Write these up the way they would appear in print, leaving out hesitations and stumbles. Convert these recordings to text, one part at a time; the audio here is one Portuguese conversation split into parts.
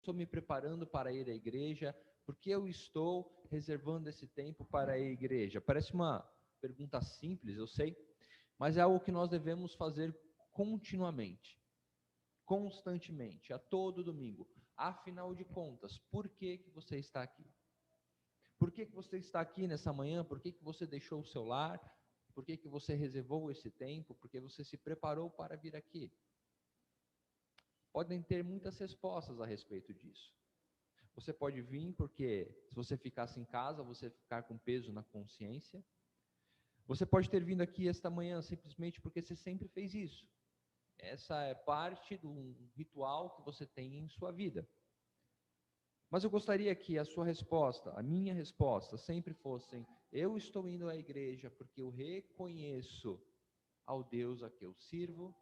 estou me preparando para ir à igreja? Por que eu estou reservando esse tempo para ir à igreja? Parece uma pergunta simples, eu sei, mas é algo que nós devemos fazer continuamente, constantemente, a todo domingo. Afinal de contas, por que que você está aqui? Por que que você está aqui nessa manhã? Por que que você deixou o seu lar? Por que que você reservou esse tempo? Por que você se preparou para vir aqui? Podem ter muitas respostas a respeito disso. Você pode vir porque, se você ficasse em casa, você ficar com peso na consciência. Você pode ter vindo aqui esta manhã simplesmente porque você sempre fez isso. Essa é parte de um ritual que você tem em sua vida. Mas eu gostaria que a sua resposta, a minha resposta, sempre fossem: eu estou indo à igreja porque eu reconheço ao Deus a que eu sirvo,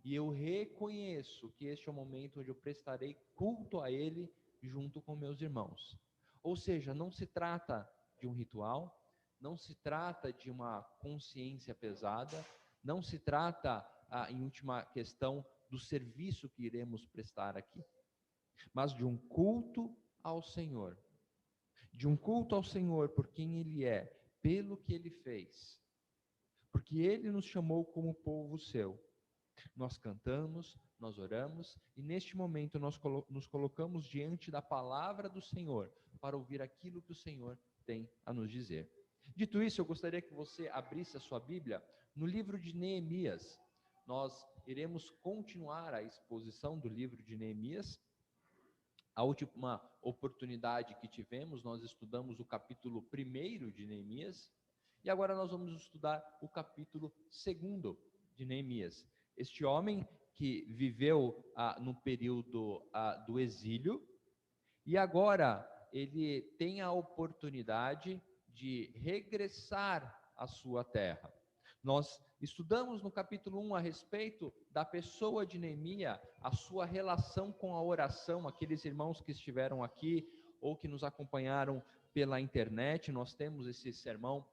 e eu reconheço que este é o momento onde eu prestarei culto a Ele junto com meus irmãos. Ou seja, não se trata de um ritual, não se trata de uma consciência pesada, não se trata, em última questão, do serviço que iremos prestar aqui, mas de um culto ao Senhor. De um culto ao Senhor por quem Ele é, pelo que Ele fez, porque Ele nos chamou como povo seu. Nós cantamos, nós oramos, e neste momento nós nos colocamos diante da palavra do Senhor, para ouvir aquilo que o Senhor tem a nos dizer. Dito isso, eu gostaria que você abrisse a sua Bíblia no livro de Neemias. Nós iremos continuar a exposição do livro de Neemias. A última oportunidade que tivemos, nós estudamos o capítulo 1 de Neemias, e agora nós vamos estudar o capítulo 2 de Neemias. Este homem que viveu no período do exílio, e agora ele tem a oportunidade de regressar à sua terra. Nós estudamos no capítulo 1 a respeito da pessoa de Neemias, a sua relação com a oração. Aqueles irmãos que estiveram aqui ou que nos acompanharam pela internet, nós temos esse sermão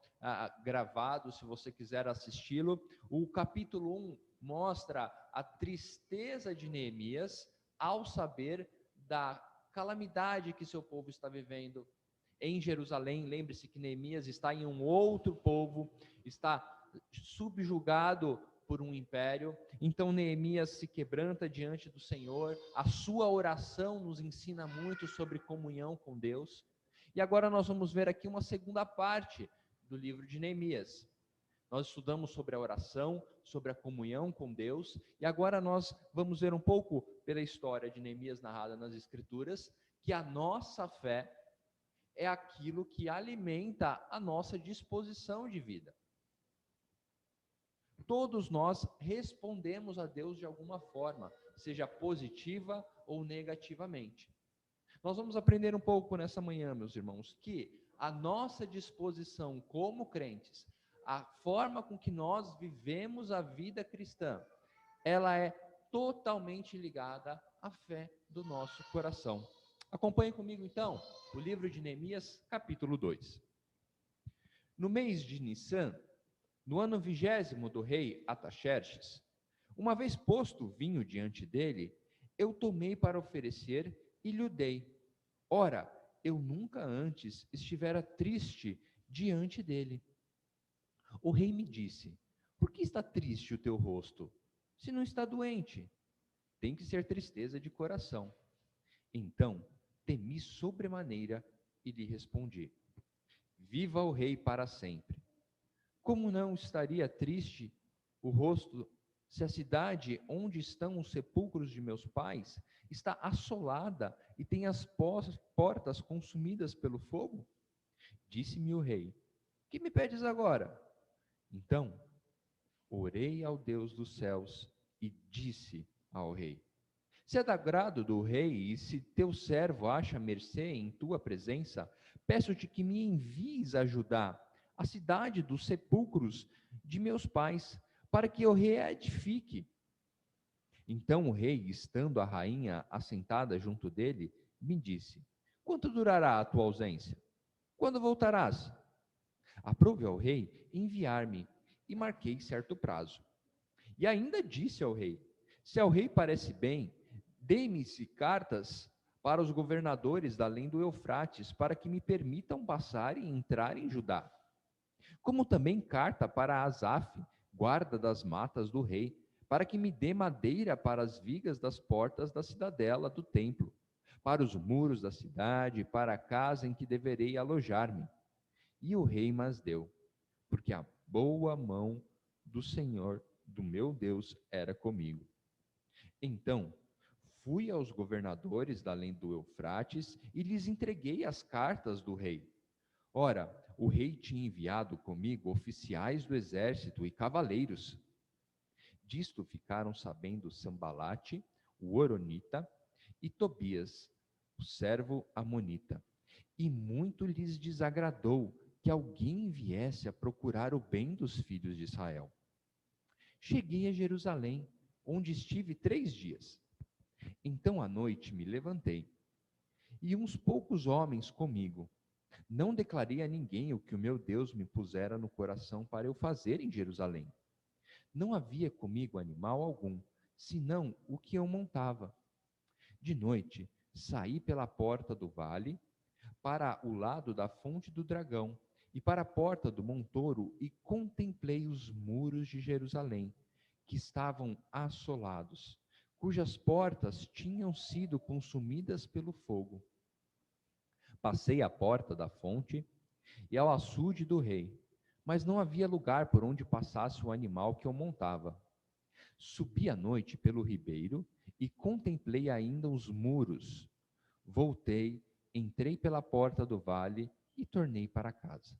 gravado, se você quiser assisti-lo. O capítulo 1 mostra a tristeza de Neemias ao saber da calamidade que seu povo está vivendo em Jerusalém. Lembre-se que Neemias está em um outro povo, está subjugado por um império. Então Neemias se quebranta diante do Senhor. A sua oração nos ensina muito sobre comunhão com Deus. E agora nós vamos ver aqui uma segunda parte do livro de Neemias. Nós estudamos sobre a oração, sobre a comunhão com Deus, e agora nós vamos ver um pouco pela história de Neemias narrada nas Escrituras, que a nossa fé é aquilo que alimenta a nossa disposição de vida. Todos nós respondemos a Deus de alguma forma, seja positiva ou negativamente. Nós vamos aprender um pouco nessa manhã, meus irmãos, que a nossa disposição como crentes, a forma com que nós vivemos a vida cristã, ela é totalmente ligada à fé do nosso coração. Acompanhe comigo então o livro de Neemias, capítulo 2. No mês de Nissan, no ano 20º do rei Ataxerxes, uma vez posto o vinho diante dele, eu tomei para oferecer e lhe dei. Ora, eu nunca antes estivera triste diante dele. O rei me disse: por que está triste o teu rosto, se não está doente? Tem que ser tristeza de coração. Então, temi sobremaneira e lhe respondi: viva o rei para sempre. Como não estaria triste o rosto se a cidade onde estão os sepulcros de meus pais está assolada e tem as portas consumidas pelo fogo? Disse-me o rei: que me pedes agora? Então, orei ao Deus dos céus e disse ao rei: se é do agrado do rei e se teu servo acha mercê em tua presença, peço-te que me envies a Judá, a cidade dos sepulcros de meus pais, para que eu reedifique. Então o rei, estando a rainha assentada junto dele, me disse: quanto durará a tua ausência? Quando voltarás? Aprove ao rei enviar-me, e marquei certo prazo. E ainda disse ao rei: se ao rei parece bem, dê-me-se cartas para os governadores da além do Eufrates, para que me permitam passar e entrar em Judá. Como também carta para Asaf, guarda das matas do rei, para que me dê madeira para as vigas das portas da cidadela do templo, para os muros da cidade, para a casa em que deverei alojar-me. E o rei mas deu, porque a boa mão do Senhor, do meu Deus, era comigo. Então fui aos governadores da além do Eufrates e lhes entreguei as cartas do rei. Ora, o rei tinha enviado comigo oficiais do exército e cavaleiros. Disto ficaram sabendo Sambalate, o horonita, e Tobias, o servo amonita. E muito lhes desagradou que alguém viesse a procurar o bem dos filhos de Israel. Cheguei a Jerusalém, onde estive 3 dias. Então à noite me levantei, e uns poucos homens comigo. Não declarei a ninguém o que o meu Deus me pusera no coração para eu fazer em Jerusalém. Não havia comigo animal algum, senão o que eu montava. De noite, saí pela porta do vale, para o lado da fonte do dragão, e para a porta do montouro, e contemplei os muros de Jerusalém, que estavam assolados, cujas portas tinham sido consumidas pelo fogo. Passei à porta da fonte e ao açude do rei, mas não havia lugar por onde passasse o animal que eu montava. Subi à noite pelo ribeiro e contemplei ainda os muros. Voltei, entrei pela porta do vale e tornei para casa.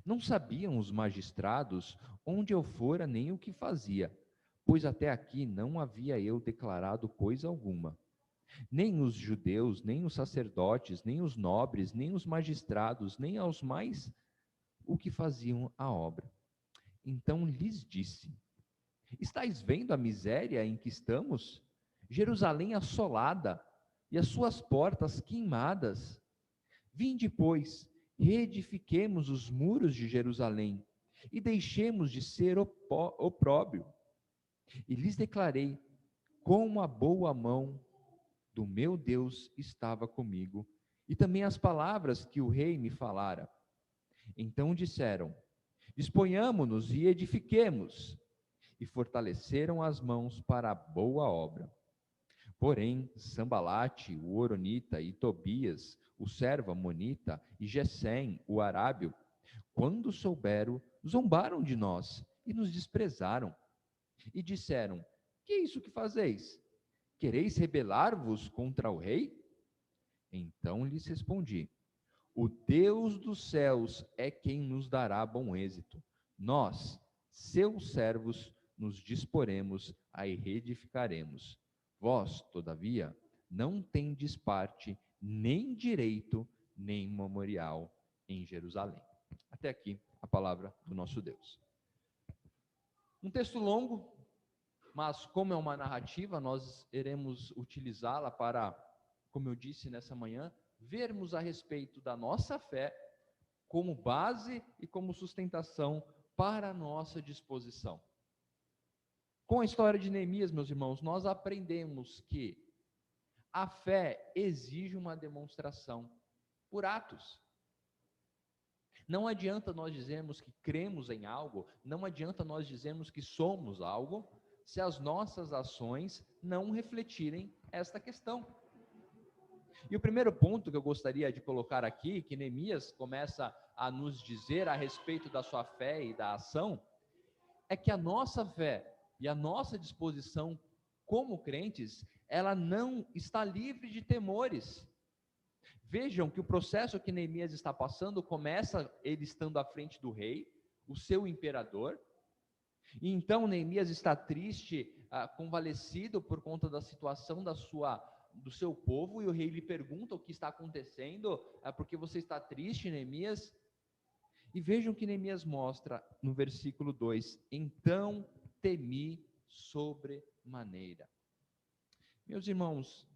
Não sabiam os magistrados onde eu fora nem o que fazia, pois até aqui não havia eu declarado coisa alguma. Nem os judeus, nem os sacerdotes, nem os nobres, nem os magistrados, nem aos mais o que faziam a obra. Então lhes disse: estáis vendo a miséria em que estamos? Jerusalém assolada e as suas portas queimadas. Vinde, pois, reedifiquemos os muros de Jerusalém e deixemos de ser opróbrio. E lhes declarei como a boa mão do meu Deus estava comigo, e também as palavras que o rei me falara. Então disseram: disponhamo-nos e edifiquemos, e fortaleceram as mãos para a boa obra. Porém, Sambalate, o horonita, e Tobias, o servo amonita, e Gesem, o arábio, quando souberam, zombaram de nós e nos desprezaram. E disseram: que é isso que fazeis? Quereis rebelar-vos contra o rei? Então lhes respondi: o Deus dos céus é quem nos dará bom êxito. Nós, seus servos, nos disporemos a reedificaremos. Vós, todavia, não tendes parte, nem direito, nem memorial em Jerusalém. Até aqui a palavra do nosso Deus. Um texto longo, mas como é uma narrativa, nós iremos utilizá-la para, como eu disse nessa manhã, vermos a respeito da nossa fé como base e como sustentação para a nossa disposição. Com a história de Neemias, meus irmãos, nós aprendemos que a fé exige uma demonstração por atos. Não adianta nós dizermos que cremos em algo, não adianta nós dizermos que somos algo, se as nossas ações não refletirem esta questão. E o primeiro ponto que eu gostaria de colocar aqui, que Neemias começa a nos dizer a respeito da sua fé e da ação, é que a nossa fé e a nossa disposição como crentes, ela não está livre de temores. Vejam que o processo que Neemias está passando começa ele estando à frente do rei, o seu imperador, e então Neemias está triste, convalescido por conta da situação do seu povo, e o rei lhe pergunta o que está acontecendo, porque você está triste, Neemias? E vejam que Neemias mostra no versículo 2: então temi sobremaneira. Meus irmãos,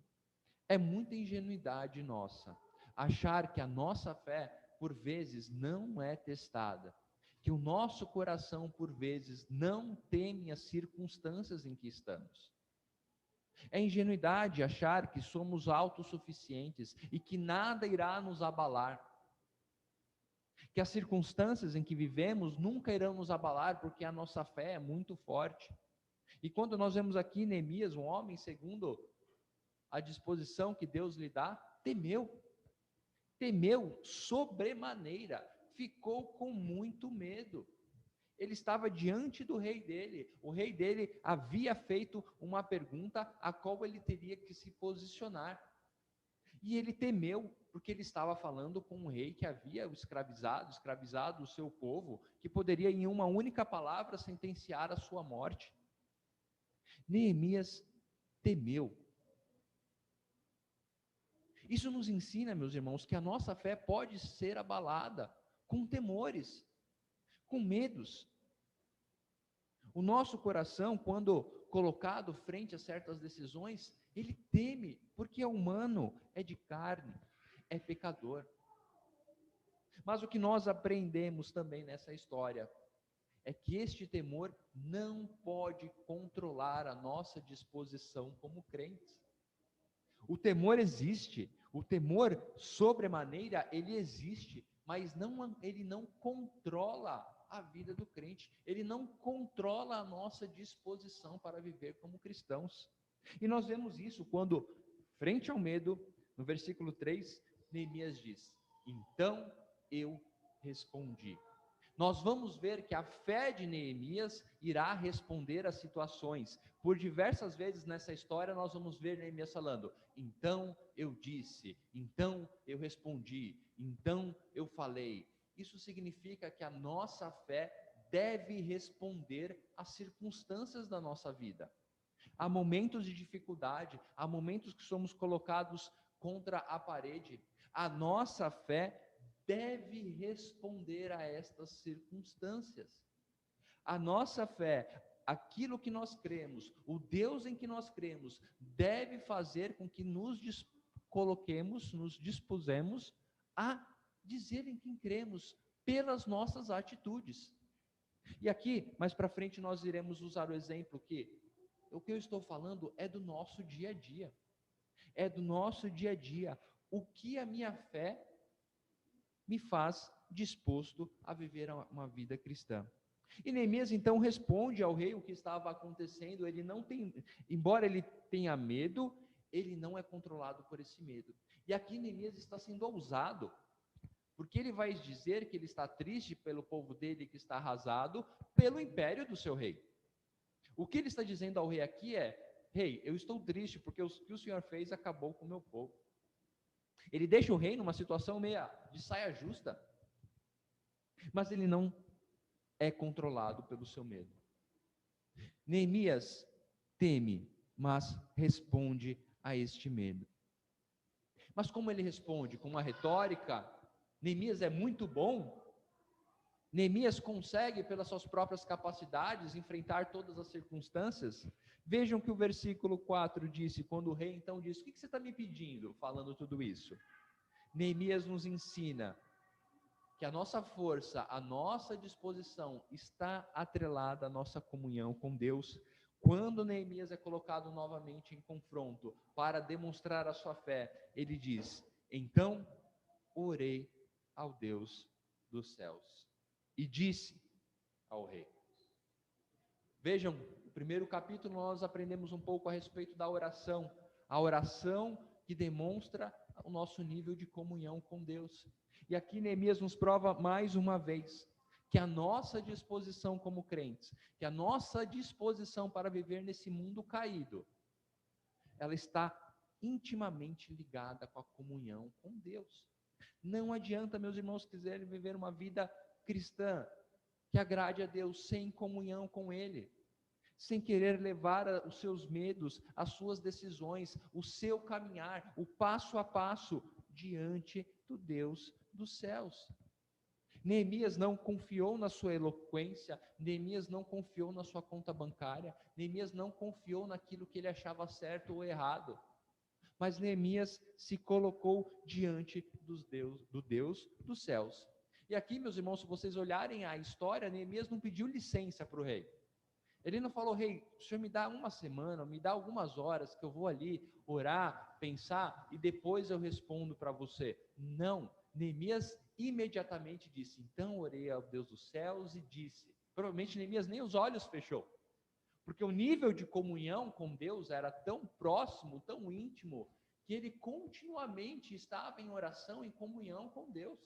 é muita ingenuidade nossa achar que a nossa fé, por vezes, não é testada, que o nosso coração, por vezes, não teme as circunstâncias em que estamos. É ingenuidade achar que somos autossuficientes e que nada irá nos abalar. Que as circunstâncias em que vivemos nunca irão nos abalar, porque a nossa fé é muito forte. E quando nós vemos aqui Neemias, um homem segundo a disposição que Deus lhe dá, temeu sobremaneira, ficou com muito medo. Ele estava diante do rei dele, o rei dele havia feito uma pergunta a qual ele teria que se posicionar. E ele temeu, porque ele estava falando com um rei que havia escravizado o seu povo, que poderia em uma única palavra sentenciar a sua morte. Neemias temeu. Isso nos ensina, meus irmãos, que a nossa fé pode ser abalada com temores, com medos. O nosso coração, quando colocado frente a certas decisões, ele teme, porque é humano, é de carne, é pecador. Mas o que nós aprendemos também nessa história é que este temor não pode controlar a nossa disposição como crentes. O temor existe, o temor sobremaneira, ele existe, mas ele não controla a vida do crente, ele não controla a nossa disposição para viver como cristãos. E nós vemos isso quando, frente ao medo, no versículo 3, Neemias diz: então eu respondi. Nós vamos ver que a fé de Neemias irá responder às situações. Por diversas vezes nessa história nós vamos ver Neemias falando: então eu disse, então eu respondi, então eu falei. Isso significa que a nossa fé deve responder às circunstâncias da nossa vida. Há momentos de dificuldade, há momentos que somos colocados contra a parede. A nossa fé deve responder a estas circunstâncias. A nossa fé, aquilo que nós cremos, o Deus em que nós cremos, deve fazer com que nos coloquemos, nos dispusemos a dizer em quem cremos, pelas nossas atitudes. E aqui, mais para frente, nós iremos usar o exemplo que o que eu estou falando é do nosso dia a dia. É do nosso dia a dia. O que a minha fé me faz disposto a viver uma vida cristã. E Neemias então responde ao rei o que estava acontecendo. Ele não tem, embora ele tenha medo, ele não é controlado por esse medo. E aqui Neemias está sendo ousado, porque ele vai dizer que ele está triste pelo povo dele que está arrasado, pelo império do seu rei. O que ele está dizendo ao rei aqui é: rei, eu estou triste porque o que o senhor fez acabou com o meu povo. Ele deixa o rei numa situação meia de saia justa, mas ele não é controlado pelo seu medo. Neemias teme, mas responde a este medo. Mas como ele responde? Com uma retórica? Neemias é muito bom? Neemias consegue, pelas suas próprias capacidades, enfrentar todas as circunstâncias? Vejam que o versículo 4 disse, quando o rei então disse: o que você está me pedindo, falando tudo isso? Neemias nos ensina que a nossa força, a nossa disposição está atrelada à nossa comunhão com Deus. Quando Neemias é colocado novamente em confronto para demonstrar a sua fé, ele diz: então orei ao Deus dos céus e disse ao rei. Vejam, no primeiro capítulo nós aprendemos um pouco a respeito da oração, a oração que demonstra o nosso nível de comunhão com Deus. E aqui Neemias nos prova mais uma vez que a nossa disposição como crentes, que a nossa disposição para viver nesse mundo caído, ela está intimamente ligada com a comunhão com Deus. Não adianta, meus irmãos, quiserem viver uma vida cristã que agrade a Deus sem comunhão com Ele, sem querer levar os seus medos, as suas decisões, o seu caminhar, o passo a passo diante do Deus dos céus. Neemias não confiou na sua eloquência, Neemias não confiou na sua conta bancária, Neemias não confiou naquilo que ele achava certo ou errado, mas Neemias se colocou diante do Deus dos céus. E aqui, meus irmãos, se vocês olharem a história, Neemias não pediu licença para o rei. Ele não falou, rei, o senhor me dá uma semana, me dá algumas horas que eu vou ali orar, pensar e depois eu respondo para você. Não, Neemias imediatamente disse, então orei ao Deus dos céus e disse. Provavelmente Neemias nem os olhos fechou, porque o nível de comunhão com Deus era tão próximo, tão íntimo, que ele continuamente estava em oração, em comunhão com Deus.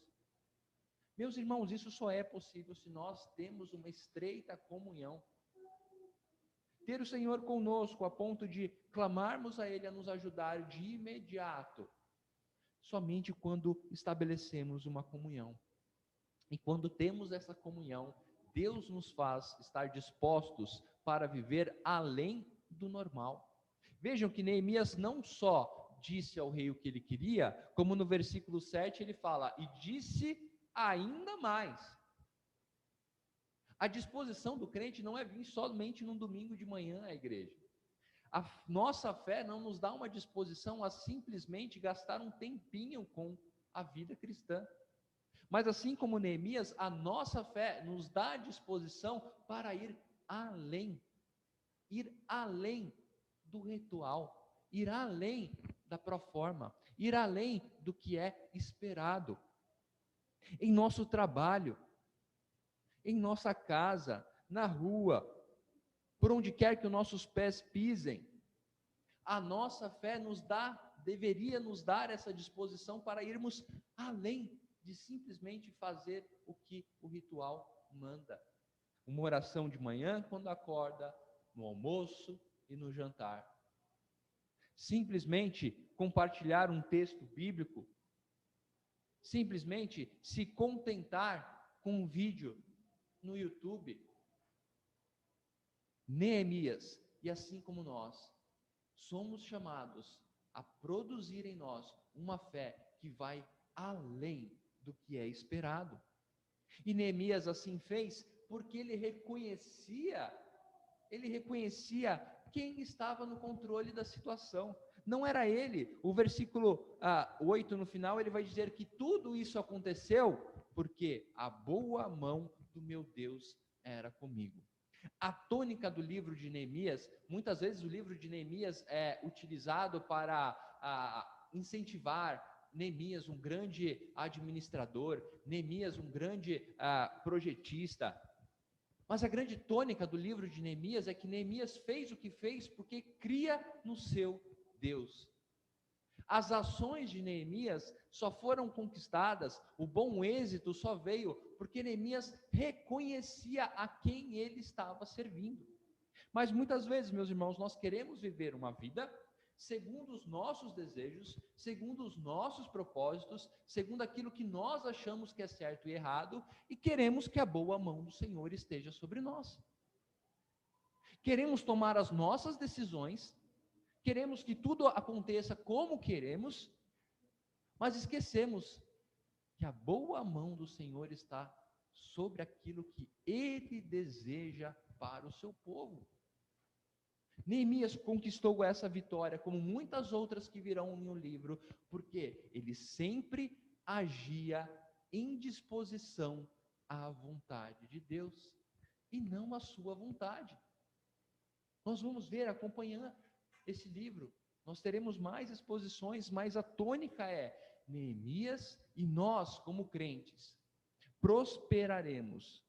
Meus irmãos, isso só é possível se nós temos uma estreita comunhão. Ter o Senhor conosco a ponto de clamarmos a Ele a nos ajudar de imediato, somente quando estabelecemos uma comunhão. E quando temos essa comunhão, Deus nos faz estar dispostos para viver além do normal. Vejam que Neemias não só disse ao rei o que ele queria, como no versículo 7 ele fala, e disse ainda mais. A disposição do crente não é vir somente num domingo de manhã à igreja. A nossa fé não nos dá uma disposição a simplesmente gastar um tempinho com a vida cristã. Mas assim como Neemias, a nossa fé nos dá a disposição para ir além do ritual, ir além da proforma, ir além do que é esperado. Em nosso trabalho, em nossa casa, na rua, por onde quer que os nossos pés pisem, a nossa fé deveria nos dar essa disposição para irmos além de simplesmente fazer o que o ritual manda. Uma oração de manhã quando acorda, no almoço e no jantar. Simplesmente compartilhar um texto bíblico, simplesmente se contentar com um vídeo no YouTube. Neemias, e assim como nós, somos chamados a produzir em nós uma fé que vai além do que é esperado. E Neemias assim fez porque ele reconhecia quem estava no controle da situação. Não era ele. O versículo 8 no final, ele vai dizer que tudo isso aconteceu porque a boa mão do meu Deus era comigo. A tônica do livro de Neemias, muitas vezes o livro de Neemias é utilizado para incentivar Neemias, um grande administrador, Neemias, um grande projetista. Mas a grande tônica do livro de Neemias é que Neemias fez o que fez porque cria no seu Deus. As ações de Neemias só foram conquistadas, o bom êxito só veio porque Neemias reconhecia a quem ele estava servindo. Mas muitas vezes, meus irmãos, nós queremos viver uma vida segundo os nossos desejos, segundo os nossos propósitos, segundo aquilo que nós achamos que é certo e errado, e queremos que a boa mão do Senhor esteja sobre nós. Queremos tomar as nossas decisões, queremos que tudo aconteça como queremos, mas esquecemos que a boa mão do Senhor está sobre aquilo que Ele deseja para o seu povo. Neemias conquistou essa vitória, como muitas outras que virão no livro, porque ele sempre agia em disposição à vontade de Deus, e não à sua vontade. Nós vamos ver, acompanhando esse livro, nós teremos mais exposições, mas a tônica é: Neemias e nós, como crentes, prosperaremos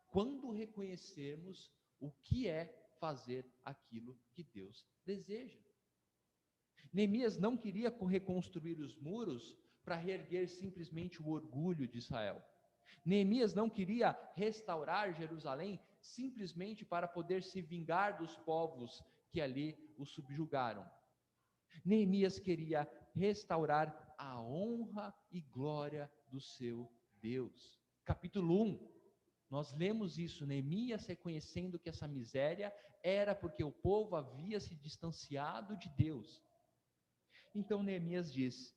quando reconhecermos o que é fazer aquilo que Deus deseja. Neemias não queria reconstruir os muros para reerguer simplesmente o orgulho de Israel. Neemias não queria restaurar Jerusalém simplesmente para poder se vingar dos povos que ali o subjugaram. Neemias queria restaurar a honra e glória do seu Deus. Capítulo 1. Nós lemos isso, Neemias reconhecendo que essa miséria era porque o povo havia se distanciado de Deus. Então Neemias diz: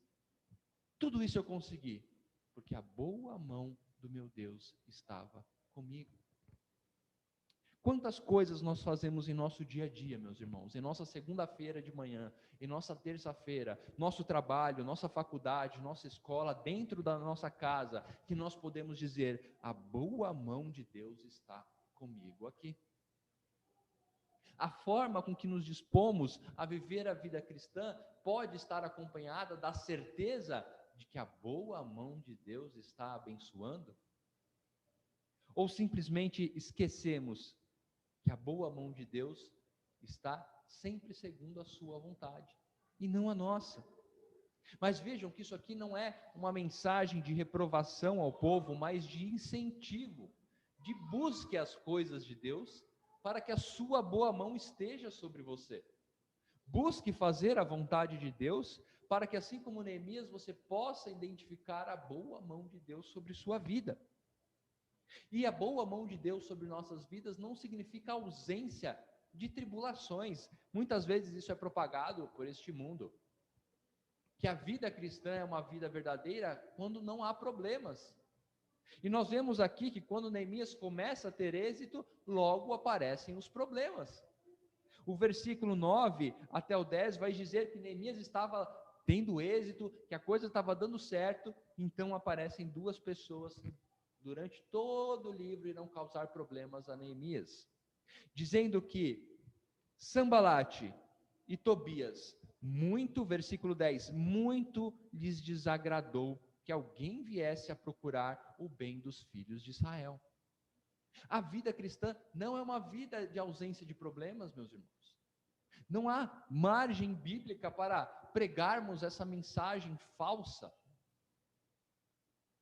tudo isso eu consegui, porque a boa mão do meu Deus estava comigo. Quantas coisas nós fazemos em nosso dia a dia, meus irmãos, em nossa segunda-feira de manhã, em nossa terça-feira, nosso trabalho, nossa faculdade, nossa escola, dentro da nossa casa, que nós podemos dizer: a boa mão de Deus está comigo aqui. A forma com que nos dispomos a viver a vida cristã pode estar acompanhada da certeza de que a boa mão de Deus está abençoando? Ou simplesmente esquecemos que a boa mão de Deus está sempre segundo a sua vontade e não a nossa? Mas vejam que isso aqui não é uma mensagem de reprovação ao povo, mas de incentivo, de busque as coisas de Deus, para que a sua boa mão esteja sobre você. Busque fazer a vontade de Deus, para que assim como Neemias, você possa identificar a boa mão de Deus sobre sua vida. E a boa mão de Deus sobre nossas vidas não significa ausência de tribulações. Muitas vezes isso é propagado por este mundo, que a vida cristã é uma vida verdadeira quando não há problemas. E nós vemos aqui que quando Neemias começa a ter êxito, logo aparecem os problemas. O versículo 9 até o 10 vai dizer que Neemias estava tendo êxito, que a coisa estava dando certo, então aparecem duas pessoas que durante todo o livro irão causar problemas a Neemias, dizendo que Sambalate e Tobias, versículo 10, muito lhes desagradou que alguém viesse a procurar o bem dos filhos de Israel. A vida cristã não é uma vida de ausência de problemas, meus irmãos. Não há margem bíblica para pregarmos essa mensagem falsa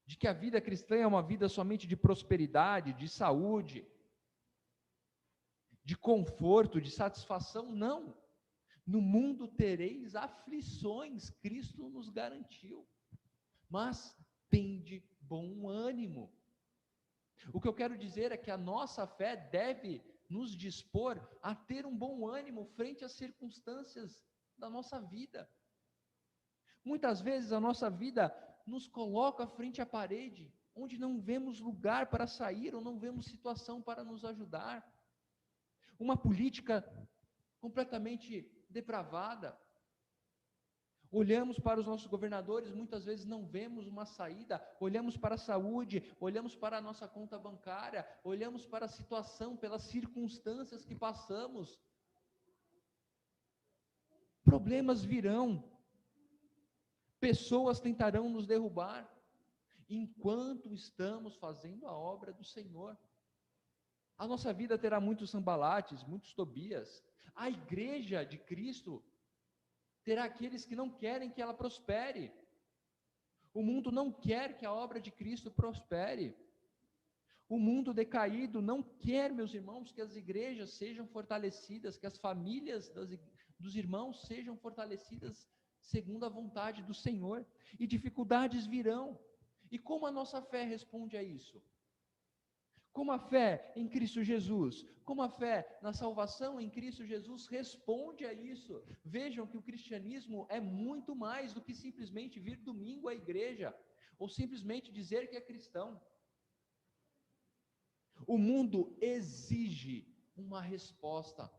de que a vida cristã é uma vida somente de prosperidade, de saúde, de conforto, de satisfação. Não. No mundo tereis aflições, Cristo nos garantiu, mas tende bom ânimo. O que eu quero dizer é que a nossa fé deve nos dispor a ter um bom ânimo frente às circunstâncias da nossa vida. Muitas vezes a nossa vida nos coloca frente à parede, onde não vemos lugar para sair, ou não vemos situação para nos ajudar. Uma política completamente depravada. Olhamos para os nossos governadores, muitas vezes não vemos uma saída. Olhamos para a saúde, olhamos para a nossa conta bancária, olhamos para a situação, pelas circunstâncias que passamos. Problemas virão, pessoas tentarão nos derrubar, enquanto estamos fazendo a obra do Senhor. A nossa vida terá muitos Sambalates, muitos Tobias. A igreja de Cristo terá aqueles que não querem que ela prospere. O mundo não quer que a obra de Cristo prospere. O mundo decaído não quer, meus irmãos, que as igrejas sejam fortalecidas, que as famílias dos irmãos sejam fortalecidas segundo a vontade do Senhor. E dificuldades virão. E como a nossa fé responde a isso? Como a fé em Cristo Jesus, como a fé na salvação em Cristo Jesus responde a isso. Vejam que o cristianismo é muito mais do que simplesmente vir domingo à igreja, ou simplesmente dizer que é cristão. O mundo exige uma resposta.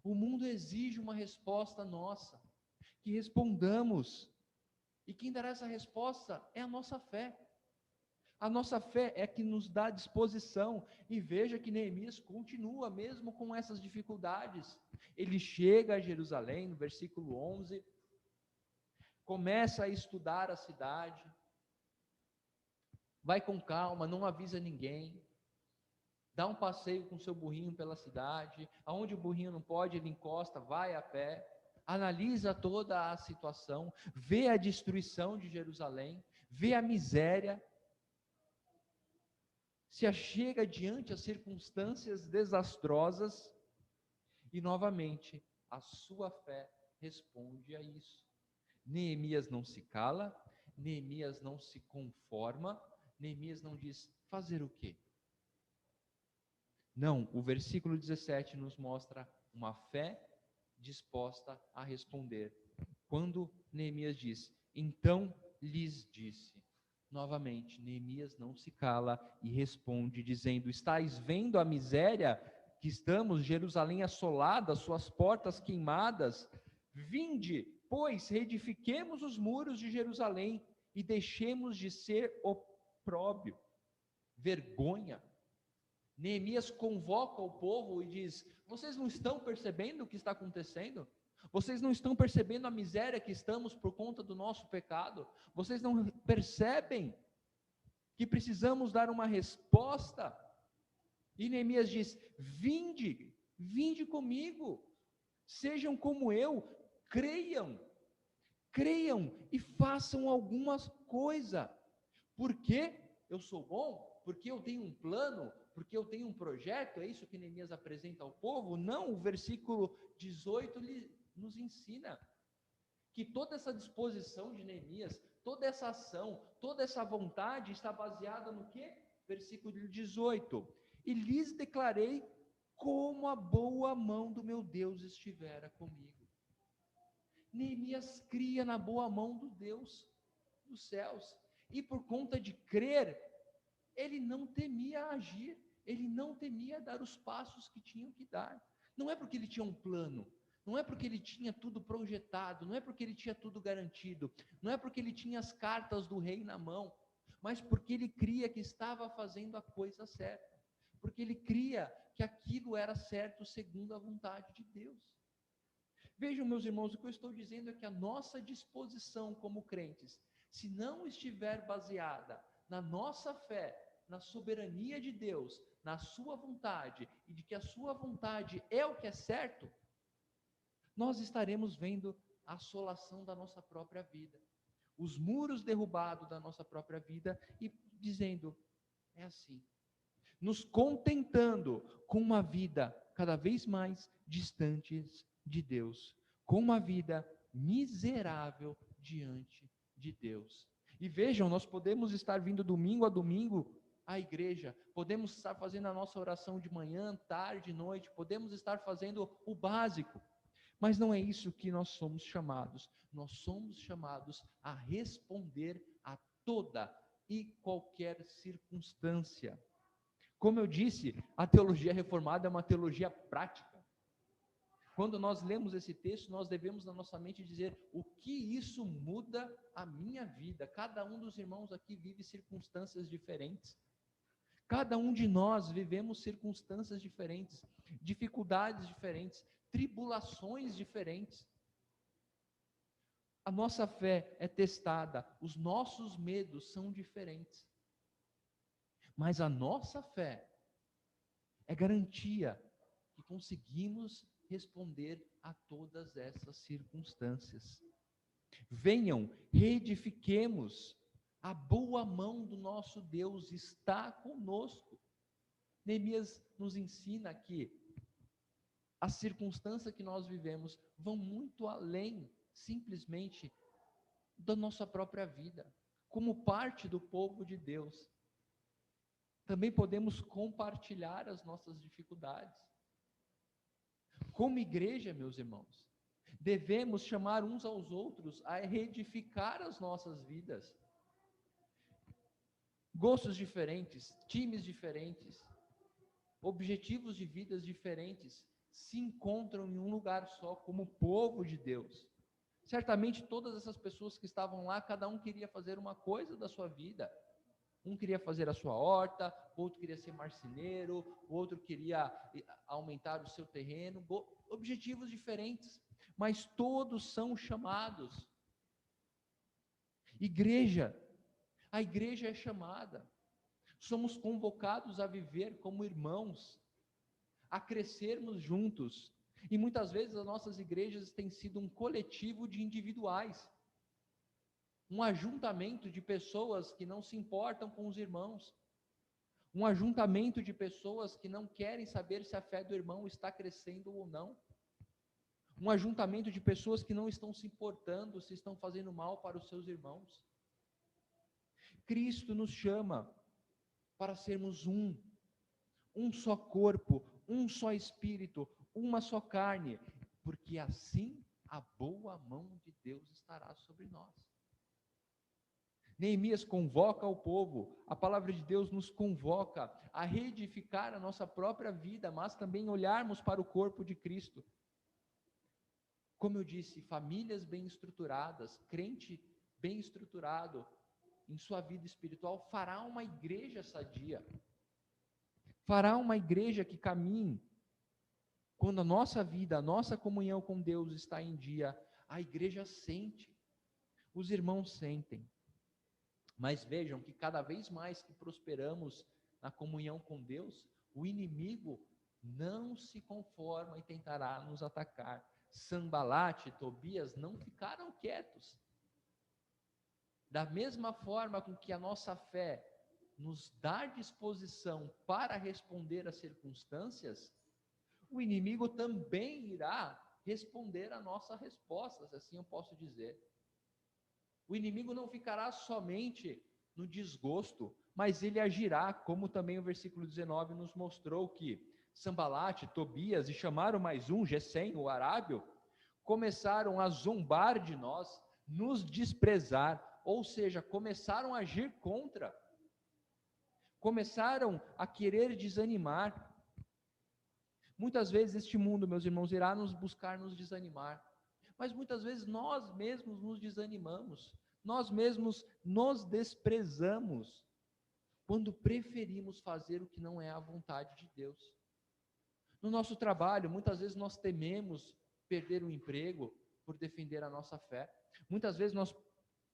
O mundo exige uma resposta nossa, que respondamos. E quem dará essa resposta é a nossa fé. A nossa fé é que nos dá disposição. E veja que Neemias continua mesmo com essas dificuldades. Ele chega a Jerusalém, no versículo 11, começa a estudar a cidade, vai com calma, não avisa ninguém, dá um passeio com seu burrinho pela cidade, aonde o burrinho não pode, ele encosta, vai a pé, analisa toda a situação, vê a destruição de Jerusalém, vê a miséria, se achega diante as circunstâncias desastrosas e novamente a sua fé responde a isso. Neemias não se cala, Neemias não se conforma, Neemias não diz fazer o quê? Não, o versículo 17 nos mostra uma fé disposta a responder. Quando Neemias diz, então lhes disse. Novamente, Neemias não se cala e responde, dizendo, estáis vendo a miséria que estamos, Jerusalém assolada, suas portas queimadas? Vinde, pois, reedifiquemos os muros de Jerusalém e deixemos de ser opróbrio, vergonha. Neemias convoca o povo e diz: vocês não estão percebendo o que está acontecendo? Vocês não estão percebendo a miséria que estamos por conta do nosso pecado? Vocês não percebem que precisamos dar uma resposta? E Neemias diz: vinde comigo, sejam como eu, creiam e façam alguma coisa. Por quê? Eu sou bom? Porque eu tenho um plano? Porque eu tenho um projeto? É isso que Neemias apresenta ao povo? Não, o versículo 18 nos ensina que toda essa disposição de Neemias, toda essa ação, toda essa vontade está baseada no quê? Versículo 18: e lhes declarei como a boa mão do meu Deus estivera comigo. Neemias cria na boa mão do Deus dos céus, e por conta de crer, ele não temia agir, ele não temia dar os passos que tinham que dar. Não é porque ele tinha um plano, não é porque ele tinha tudo projetado, não é porque ele tinha tudo garantido, não é porque ele tinha as cartas do rei na mão, mas porque ele cria que estava fazendo a coisa certa, porque ele cria que aquilo era certo segundo a vontade de Deus. Vejam, meus irmãos, o que eu estou dizendo é que a nossa disposição como crentes, se não estiver baseada na nossa fé, na soberania de Deus, na sua vontade, e de que a sua vontade é o que é certo, nós estaremos vendo a assolação da nossa própria vida, os muros derrubados da nossa própria vida, e dizendo: é assim, nos contentando com uma vida cada vez mais distante de Deus, com uma vida miserável diante de Deus. E vejam, nós podemos estar vindo domingo a domingo à igreja, podemos estar fazendo a nossa oração de manhã, tarde, noite, podemos estar fazendo o básico, mas não é isso que nós somos chamados. Nós somos chamados a responder a toda e qualquer circunstância. Como eu disse, a teologia reformada é uma teologia prática. Quando nós lemos esse texto, nós devemos na nossa mente dizer: o que isso muda a minha vida? Cada um dos irmãos aqui vive circunstâncias diferentes. Cada um de nós vivemos circunstâncias diferentes, dificuldades diferentes, tribulações diferentes. A nossa fé é testada, os nossos medos são diferentes. Mas a nossa fé é garantia que conseguimos responder a todas essas circunstâncias. Venham, reedifiquemos, a boa mão do nosso Deus está conosco. Neemias nos ensina que as circunstâncias que nós vivemos vão muito além, simplesmente, da nossa própria vida. Como parte do povo de Deus, também podemos compartilhar as nossas dificuldades. Como igreja, meus irmãos, devemos chamar uns aos outros a reedificar as nossas vidas. Gostos diferentes, times diferentes, objetivos de vidas diferentes, se encontram em um lugar só, como povo de Deus. Certamente todas essas pessoas que estavam lá, cada um queria fazer uma coisa da sua vida. Um queria fazer a sua horta, outro queria ser marceneiro, outro queria aumentar o seu terreno, objetivos diferentes, mas todos são chamados. Igreja, a igreja é chamada, somos convocados a viver como irmãos, a crescermos juntos, e muitas vezes as nossas igrejas têm sido um coletivo de individuais, um ajuntamento de pessoas que não se importam com os irmãos, um ajuntamento de pessoas que não querem saber se a fé do irmão está crescendo ou não, um ajuntamento de pessoas que não estão se importando se estão fazendo mal para os seus irmãos. Cristo nos chama para sermos um só corpo, um só espírito, uma só carne, porque assim a boa mão de Deus estará sobre nós. Neemias convoca o povo, a palavra de Deus nos convoca a reedificar a nossa própria vida, mas também olharmos para o corpo de Cristo. Como eu disse, famílias bem estruturadas, crente bem estruturado em sua vida espiritual, fará uma igreja sadia. Fará uma igreja que caminhe. Quando a nossa vida, a nossa comunhão com Deus está em dia, a igreja sente, os irmãos sentem. Mas vejam que cada vez mais que prosperamos na comunhão com Deus, o inimigo não se conforma e tentará nos atacar. Sanbalate e Tobias não ficaram quietos. Da mesma forma com que a nossa fé nos dá disposição para responder às circunstâncias, o inimigo também irá responder a nossas respostas, assim eu posso dizer. O inimigo não ficará somente no desgosto, mas ele agirá, como também o versículo 19 nos mostrou que Sanbalate, Tobias e chamaram mais um, Gesem, o arábio, começaram a zombar de nós, nos desprezar, ou seja, começaram a agir contra, começaram a querer desanimar. Muitas vezes este mundo, meus irmãos, irá nos buscar nos desanimar, mas muitas vezes nós mesmos nos desanimamos, nós mesmos nos desprezamos, quando preferimos fazer o que não é a vontade de Deus. No nosso trabalho, muitas vezes nós tememos perder o emprego por defender a nossa fé, muitas vezes nós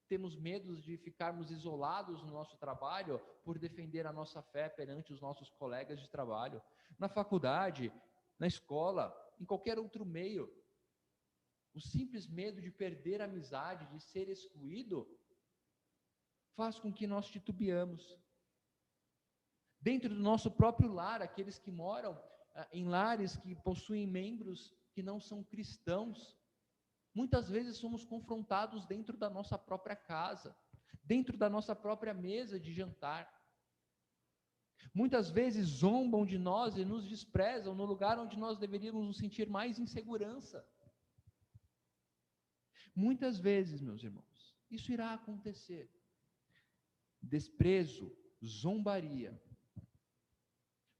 temos medo de ficarmos isolados no nosso trabalho por defender a nossa fé perante os nossos colegas de trabalho, na faculdade, na escola, em qualquer outro meio. O simples medo de perder a amizade, de ser excluído, faz com que nós titubeamos. Dentro do nosso próprio lar, aqueles que moram em lares que possuem membros que não são cristãos, muitas vezes somos confrontados dentro da nossa própria casa, dentro da nossa própria mesa de jantar. Muitas vezes zombam de nós e nos desprezam no lugar onde nós deveríamos nos sentir mais em segurança. Muitas vezes, meus irmãos, isso irá acontecer. Desprezo, zombaria.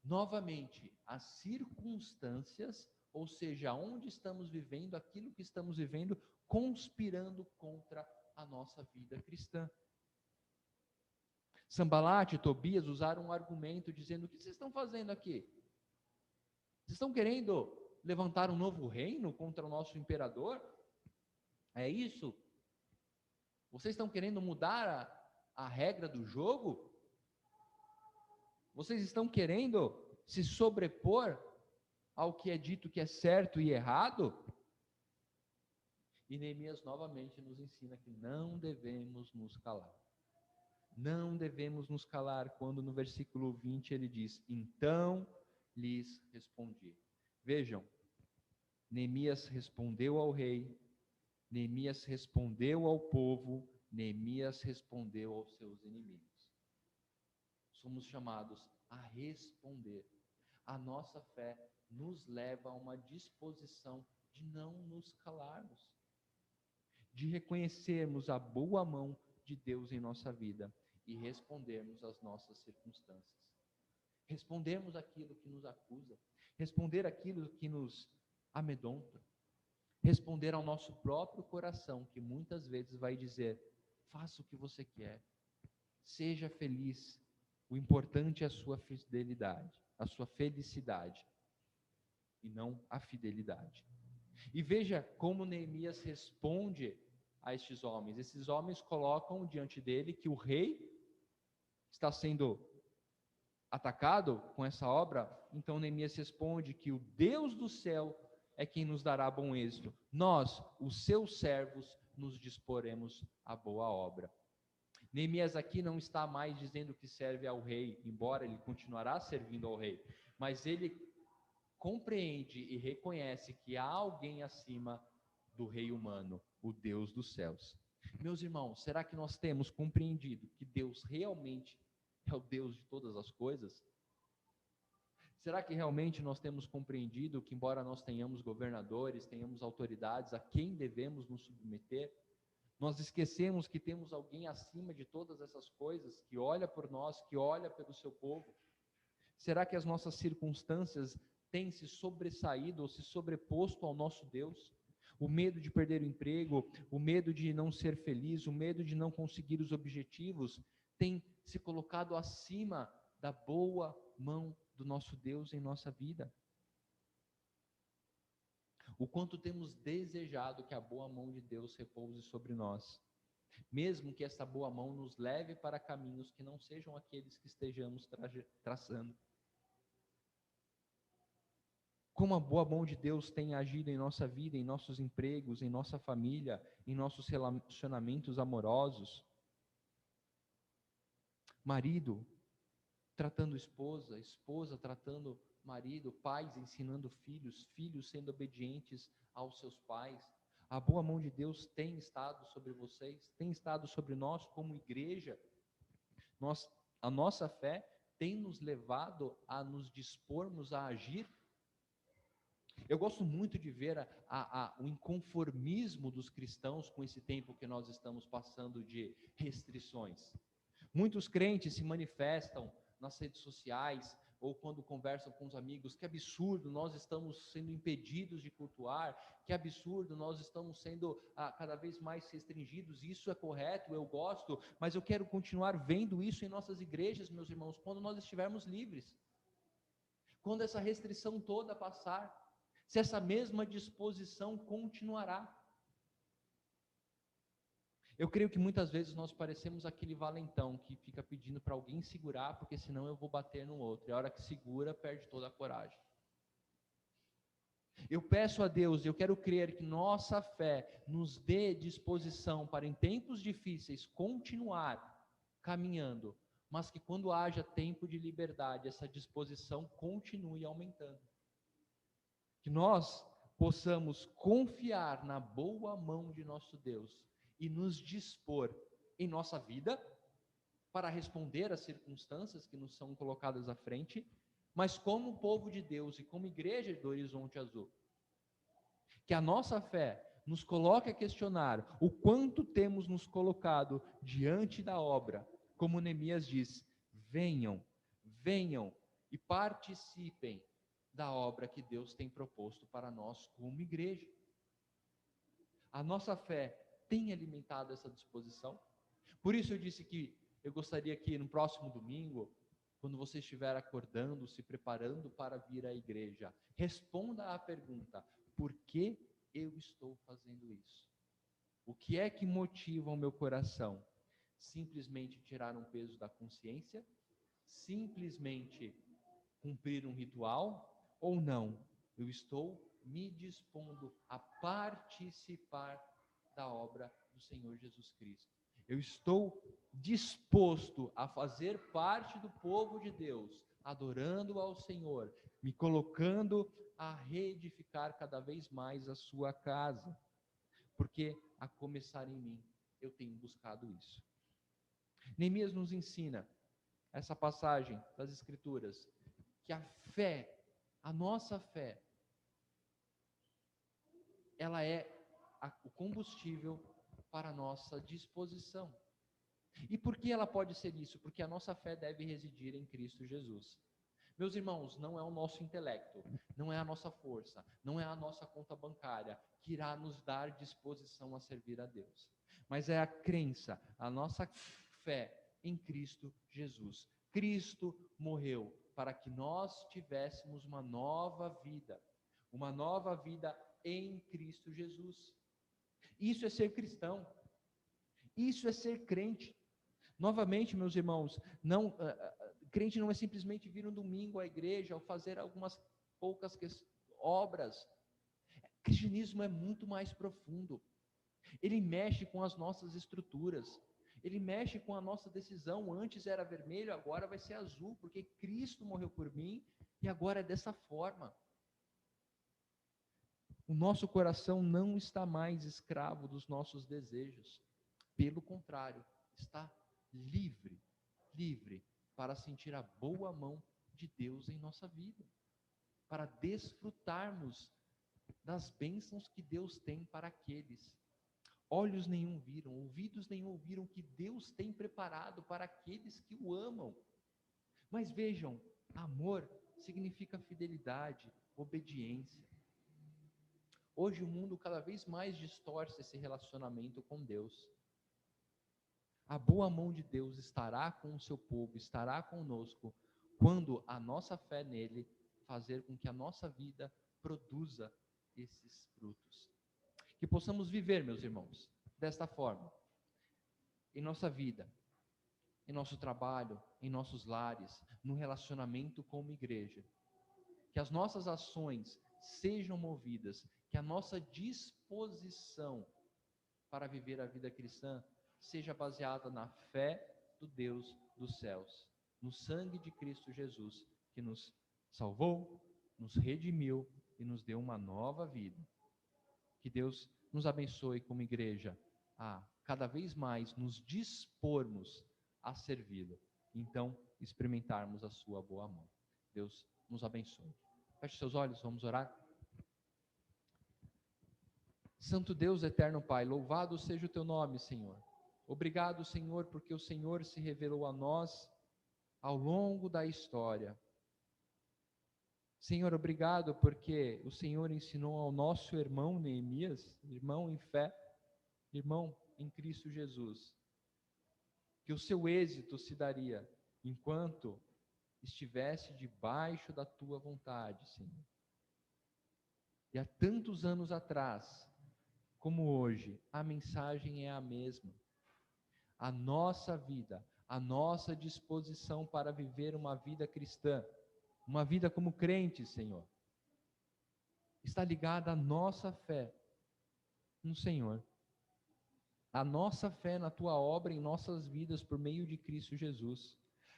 Novamente, as circunstâncias, ou seja, onde estamos vivendo, aquilo que estamos vivendo, conspirando contra a nossa vida cristã. Sanbalate e Tobias usaram um argumento dizendo: o que vocês estão fazendo aqui? Vocês estão querendo levantar um novo reino contra o nosso imperador? É isso? Vocês estão querendo mudar a regra do jogo? Vocês estão querendo se sobrepor ao que é dito que é certo e errado? E Neemias novamente nos ensina que não devemos nos calar. Não devemos nos calar quando no versículo 20 ele diz: então lhes respondi. Vejam, Neemias respondeu ao rei, Neemias respondeu ao povo, Neemias respondeu aos seus inimigos. Somos chamados a responder. A nossa fé nos leva a uma disposição de não nos calarmos, de reconhecermos a boa mão de Deus em nossa vida e respondermos às nossas circunstâncias. Respondermos aquilo que nos acusa, responder aquilo que nos amedronta, responder ao nosso próprio coração, que muitas vezes vai dizer: faça o que você quer, seja feliz, o importante é a sua fidelidade, a sua felicidade, e não a fidelidade. E veja como Neemias responde a estes homens. Esses homens colocam diante dele que o rei está sendo atacado com essa obra, então Neemias responde que o Deus do céu é quem nos dará bom êxito. Nós, os seus servos, nos disporemos à boa obra. Neemias aqui não está mais dizendo que serve ao rei, embora ele continuará servindo ao rei, mas ele compreende e reconhece que há alguém acima do rei humano, o Deus dos céus. Meus irmãos, será que nós temos compreendido que Deus realmente é o Deus de todas as coisas? Será que realmente nós temos compreendido que, embora nós tenhamos governadores, tenhamos autoridades a quem devemos nos submeter, nós esquecemos que temos alguém acima de todas essas coisas, que olha por nós, que olha pelo seu povo? Será que as nossas circunstâncias têm se sobressaído ou se sobreposto ao nosso Deus? O medo de perder o emprego, o medo de não ser feliz, o medo de não conseguir os objetivos, tem se colocado acima da boa mão do nosso Deus em nossa vida. O quanto temos desejado que a boa mão de Deus repouse sobre nós, mesmo que essa boa mão nos leve para caminhos que não sejam aqueles que estejamos traçando. Como a boa mão de Deus tem agido em nossa vida, em nossos empregos, em nossa família, em nossos relacionamentos amorosos. Marido tratando esposa, esposa tratando marido, pais ensinando filhos, filhos sendo obedientes aos seus pais. A boa mão de Deus tem estado sobre vocês, tem estado sobre nós como igreja. A nossa fé tem nos levado a nos dispormos a agir. Eu gosto muito de ver o inconformismo dos cristãos com esse tempo que nós estamos passando de restrições. Muitos crentes se manifestam nas redes sociais ou quando conversam com os amigos: que absurdo, nós estamos sendo impedidos de cultuar, que absurdo, nós estamos sendo cada vez mais restringidos. Isso é correto, eu gosto, mas eu quero continuar vendo isso em nossas igrejas, meus irmãos, quando nós estivermos livres, quando essa restrição toda passar, se essa mesma disposição continuará. Eu creio que muitas vezes nós parecemos aquele valentão que fica pedindo para alguém segurar, porque senão eu vou bater no outro, e a hora que segura, perde toda a coragem. Eu peço a Deus, eu quero crer que nossa fé nos dê disposição para, em tempos difíceis, continuar caminhando, mas que quando haja tempo de liberdade, essa disposição continue aumentando. Que nós possamos confiar na boa mão de nosso Deus e nos dispor em nossa vida para responder às circunstâncias que nos são colocadas à frente, mas como povo de Deus e como igreja do Horizonte Azul, que a nossa fé nos coloque a questionar o quanto temos nos colocado diante da obra, como Neemias diz: venham e participem da obra que Deus tem proposto para nós como igreja. A nossa fé tem alimentado essa disposição. Por isso eu disse que eu gostaria que no próximo domingo, quando você estiver acordando, se preparando para vir à igreja, responda à pergunta: por que eu estou fazendo isso? O que é que motiva o meu coração? Simplesmente tirar um peso da consciência? Simplesmente cumprir um ritual? Ou não? Eu estou me dispondo a participar da obra do Senhor Jesus Cristo. Eu estou disposto a fazer parte do povo de Deus, adorando ao Senhor, me colocando a reedificar cada vez mais a sua casa, porque a começar em mim, eu tenho buscado isso. Neemias nos ensina, essa passagem das Escrituras, que a fé, a nossa fé, ela é o combustível para a nossa disposição. E por que ela pode ser isso? Porque a nossa fé deve residir em Cristo Jesus. Meus irmãos, não é o nosso intelecto, não é a nossa força, não é a nossa conta bancária que irá nos dar disposição a servir a Deus, mas é a crença, a nossa fé em Cristo Jesus. Cristo morreu para que nós tivéssemos uma nova vida em Cristo Jesus. Isso é ser cristão, isso é ser crente. Novamente, meus irmãos, crente não é simplesmente vir um domingo à igreja ou fazer algumas poucas obras. O cristianismo é muito mais profundo. Ele mexe com as nossas estruturas. Ele mexe com a nossa decisão. Antes era vermelho, agora vai ser azul, porque Cristo morreu por mim e agora é dessa forma. O nosso coração não está mais escravo dos nossos desejos. Pelo contrário, está livre para sentir a boa mão de Deus em nossa vida, para desfrutarmos das bênçãos que Deus tem para aqueles. Olhos nenhum viram, ouvidos nenhum ouviram que Deus tem preparado para aqueles que o amam. Mas vejam, amor significa fidelidade, obediência. Hoje o mundo cada vez mais distorce esse relacionamento com Deus. A boa mão de Deus estará com o seu povo, estará conosco, quando a nossa fé nele fazer com que a nossa vida produza esses frutos. Que possamos viver, meus irmãos, desta forma, em nossa vida, em nosso trabalho, em nossos lares, no relacionamento como igreja. Que as nossas ações sejam movidas, que a nossa disposição para viver a vida cristã seja baseada na fé do Deus dos céus, no sangue de Cristo Jesus, que nos salvou, nos redimiu e nos deu uma nova vida. Que Deus nos abençoe como igreja a cada vez mais nos dispormos a servi-lo, então experimentarmos a sua boa mão. Deus nos abençoe. Feche seus olhos, vamos orar. Santo Deus, eterno Pai, louvado seja o teu nome, Senhor. Obrigado, Senhor, porque o Senhor se revelou a nós ao longo da história. Senhor, obrigado porque o Senhor ensinou ao nosso irmão Neemias, irmão em fé, irmão em Cristo Jesus, que o seu êxito se daria enquanto estivesse debaixo da tua vontade, Senhor. E há tantos anos atrás, como hoje, a mensagem é a mesma. A nossa vida, a nossa disposição para viver uma vida cristã, uma vida como crente, Senhor, está ligada à nossa fé no Senhor. A nossa fé na tua obra em nossas vidas por meio de Cristo Jesus.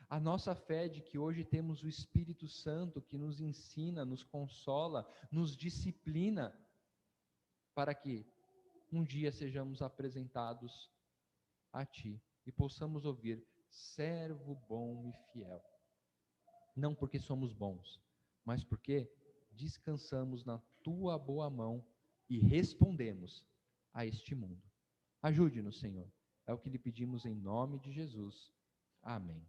A nossa fé de que hoje temos o Espírito Santo que nos ensina, nos consola, nos disciplina, para que um dia sejamos apresentados a Ti e possamos ouvir: servo bom e fiel. Não porque somos bons, mas porque descansamos na Tua boa mão e respondemos a este mundo. Ajude-nos, Senhor. É o que lhe pedimos em nome de Jesus. Amém.